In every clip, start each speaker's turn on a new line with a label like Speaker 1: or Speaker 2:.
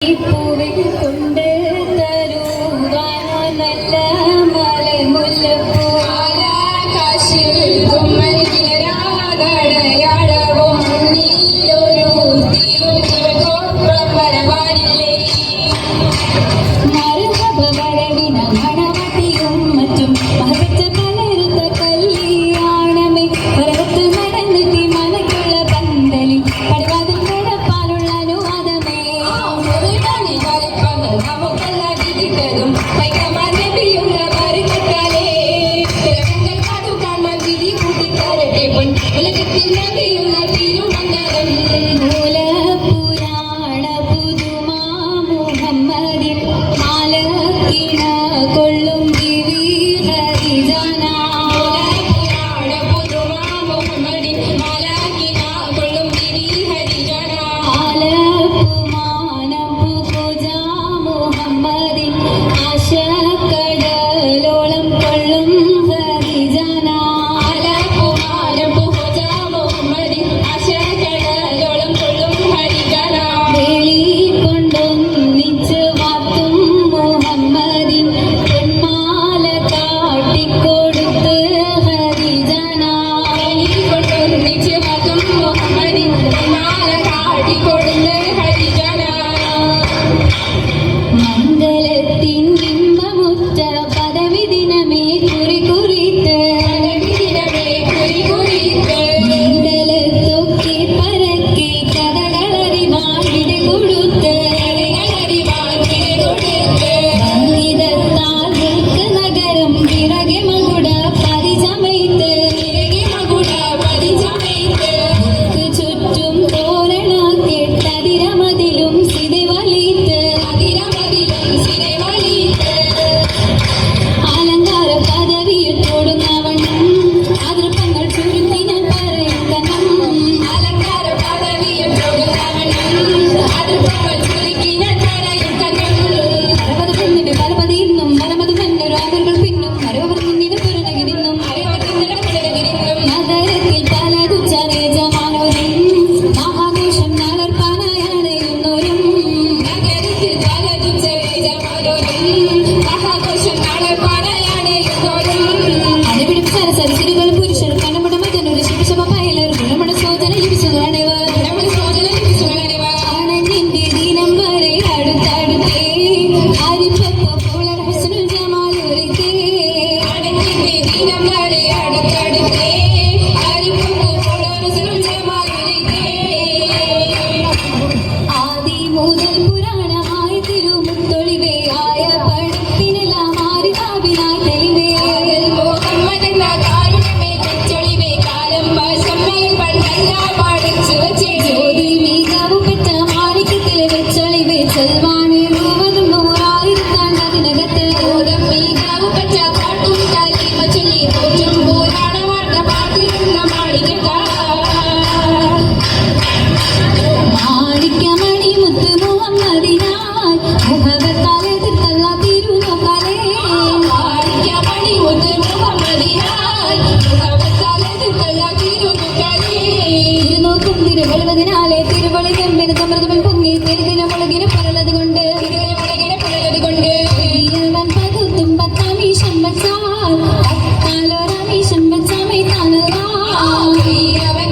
Speaker 1: പൂവെ കൊണ്ട് തരുവാനോ നല്ല മലമുല്ലപ്പൂ ആകാശിൽ കുമ്മൽകിരാടയാടവും നീയൊരു വരവാടില്ലേ മരഹബ വരവിന മണവട്ടിയും മറ്റും മഹബത്ത് പലരുത്ത കല്യാണമേ പർവത്ത് നടന്നെത്തി മനക്കുള്ള പന്തലിൽ പടിവാതിൽ കിടപ്പാനുള്ള അനുവാദമേ നമുക്കല്ല വിധിക്കതും പൈകമാനബിയുള്ള മറുകെട്ടാലേ കാതു കാണാൻ വിധി കൂട്ടിക്കാരട്ടെ പൊൻ ഉലകത്തിൽ നബിയുള്ള തിരുമംഗലം മൂലപുരാണ പുതുമാ മുഹമ്മദിൻ മാലക്കിണ കൊള്ളും ദിവി ഹരിജന മൂലപുരാണ പുതുമാ മുഹമ്മദിൻ മാലക്കിണ കൊള്ളും ദിവി ഹരിജന മുഹമ്മദിൻ ആശക്കടലോളം കൊള്ളും ഹരിജന മുഹമ്മദിൻ ആശക്കടലോളം കൊള്ളും ഹരിജന വെളി കൊണ്ടൊന്നിച്ച് വാർത്തും മുഹമ്മദിൻ പൊന്മാല കാട്ടിക്കൊടുത്ത് ഹരിജന വെളി കൊണ്ടൊന്നിച്ച് വാർത്തും മുഹമ്മദിൻ പൊന്മാല കാട്ടിക്കൊടുത്ത് ഹരിജന മംഗളത്തിൻ ബിംബമുറ്റ പദവി ദിനമേ കുറികുറിത്ത് മംഗളത്തൊക്കെ പരക്കെ കഥകളറിവാൻ കൊടുത്ത് സംഗീതത്താൽക്ക് നഗരം പിറകെ മകുട പരിചമൈത്ത് ചുറ്റും തോരണ കെട്ടതിരമതിലും സിതവലിത്ത് അലങ്കാര പദവിയിൽ കൊടുങ്ങവണ്ണം അതിർപ്പങ്ങൾ ചുരുത്തി ഞാൻ പറയുകണം അലങ്കാര പദവിയിൽ കൊടുങ്ങവണ്ണം അതിർപ്പങ്ങൾ ചുരുക്കി ഞാൻ പറയുകണം അരവത് പെണ്ണിന്റെ പരപതി ഇന്നും പരമത് കണ്ടൊരു ആദർകൾ പിന്നും അരവർ മുന്നിന് പുരണകിരിന്നും നഗരത്തിൽ പലതും ചരേജമാനോരും മഹാഘോഷം നാളർപ്പാനായണയുന്നോരും നഗരത്തിൽ പലതും ചരേജമാനോരും മഹാഘോഷം നാളർപ്പാനായണയുന്നോരും അടിപിടി സരസരികൾ പുരുഷർ കണമുട മതനൊരു ശിവശമ പയലർ ഗുണമുട സോദന ലിപിസുകളണിവർ ആനന്ദിന്റെ ദിനം വരെ അടുത്തടുത്തേ അരിപ്പപ്പോ പുളർ ഹുസ്നുൽ ജമാലൊരുക്കേ ആനന്ദിന്റെ ദിനം വരെ അടുത്തടുത്തേ അരിപ്പപ്പോ പുളർ ഹുസ്നുൽ ജമാലൊരുക്കേ ആദി മുതൽ പുരാണമായ തിരുമുത്തൊളിവേ ആയ പടത്തിനെല്ലാം ആരി ആവിനായി തെളിവേ മുഹമ്മദെന്ന കാരുണ്യമേ തെച്ചൊളിവേ കാലം ഭാഷമ്മയിൽ പണ്ടെല്ലാം പാടിച്ചു വച്ചേ ജ്യോതി മികവു പെറ്റ മാണിക്യത്തിലെ വെച്ചൊളിവേ ചെൽവാനെ മുഴുവതും നൂറായിരത്താണ്ടതിനകത്ത് ബോധം മികവു പെറ്റ പാട്ടും കാലിമ ചൊല്ലി തോറ്റും പുരാണവാർത്ത പാട്ടിരുന്ന മാണിക്യക്കാർ മാണിക്യമണി മുത്ത് മുഹമ്മദിനായി മുഹബത്താലെ തിരുത്തല്ല തിരുനോക്കാലേ മാണിക്യമണി മുത്ത് മുഹമ്മദിനായി മുഹബത്താലെ തിരുത്തല്ല തിരുനോക്കാലേ തിരുനോക്കും തിരുവളുവതിനാലെ തിരുവളി കെമ്പിന് സമൃദ്ധമൻ പൊങ്ങി തിരുതിന മുളകിന് പുരളത് കൊണ്ട് പകുത്തും പത്താമീശം വച്ചാൽ പത്താലോരാമീശം വച്ചാമേ താനല്ല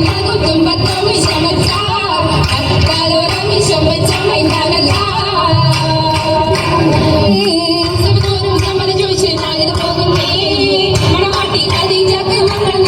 Speaker 1: പകുത്തും പത്താമീശം വച്ചാൽ പത്താലോരാമീശം വച്ചാമേ താനല്ല സമ്മതം ചോദിച്ച് നാളിത് പോകുന്നേ മണവാട്ടി അതീജാക്ക് മംഗളം